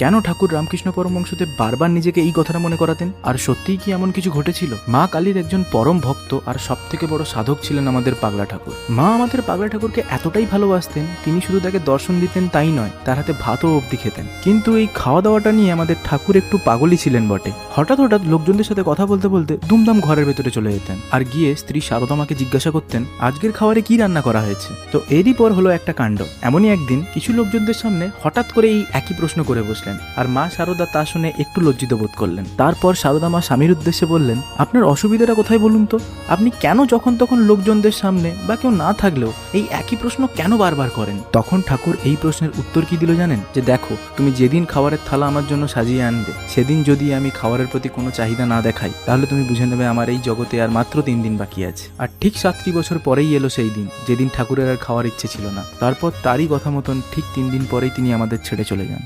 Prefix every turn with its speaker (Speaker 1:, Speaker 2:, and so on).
Speaker 1: কেন ঠাকুর রামকৃষ্ণ পরমহংসদেব বারবার নিজেকে এই কথাটা মনে করাতেন? আর সত্যিই কি এমন কিছু ঘটেছিল? মা কালীর একজন পরম ভক্ত আর সব থেকে বড় সাধক ছিলেন আমাদের পাগলা ঠাকুর। মা আমাদের পাগলা ঠাকুরকে এতটাই ভালোবাসতেন, তিনি শুধু তাকে দর্শন দিতেন তাই নয়, তার হাতে ভাতও অবধি খেতেন। কিন্তু এই খাওয়া দাওয়াটা নিয়ে আমাদের ঠাকুর একটু পাগলই ছিলেন বটে। হঠাৎ হঠাৎ লোকজনদের সাথে কথা বলতে বলতে দুমদাম ঘরের ভেতরে চলে যেতেন আর গিয়ে স্ত্রী শারদামাকে জিজ্ঞাসা করতেন আজকের খাবারে কি রান্না করা হয়েছে। তো এরই পর হলো একটা কাণ্ড। এমনই একদিন কিছু লোকজনদের সামনে হঠাৎ করে এই একই প্রশ্ন করে বসলেন, আর মা শারদা তা শুনে একটু লজ্জিত বোধ করলেন। তারপর শারদা মা স্বামীর উদ্দেশ্যে বললেন, আপনার অসুবিধাটা কোথায় বলুন তো? আপনি কেন যখন তখন লোকজনদের সামনে বা কেউ না থাকলেও এই একই প্রশ্ন কেন বারবার করেন? তখন ঠাকুর এই প্রশ্নের উত্তর কি দিল জানেন? যে দেখো, তুমি যেদিন খাবারের থালা আমার জন্য সাজিয়ে আনবে, সেদিন যদি আমি খাবারের প্রতি কোনো চাহিদা না দেখাই, তাহলে তুমি বুঝে নেবে আমার এই জগতে আর মাত্র 3 দিন বাকি আছে। আর ঠিক 7 বছর পরেই এলো সেই দিন, যেদিন ঠাকুরের আর খাওয়ার ইচ্ছে ছিল না। তারপর তারই কথা মতন ঠিক 3 দিন পরেই তিনি আমাদের ছেড়ে চলে যান।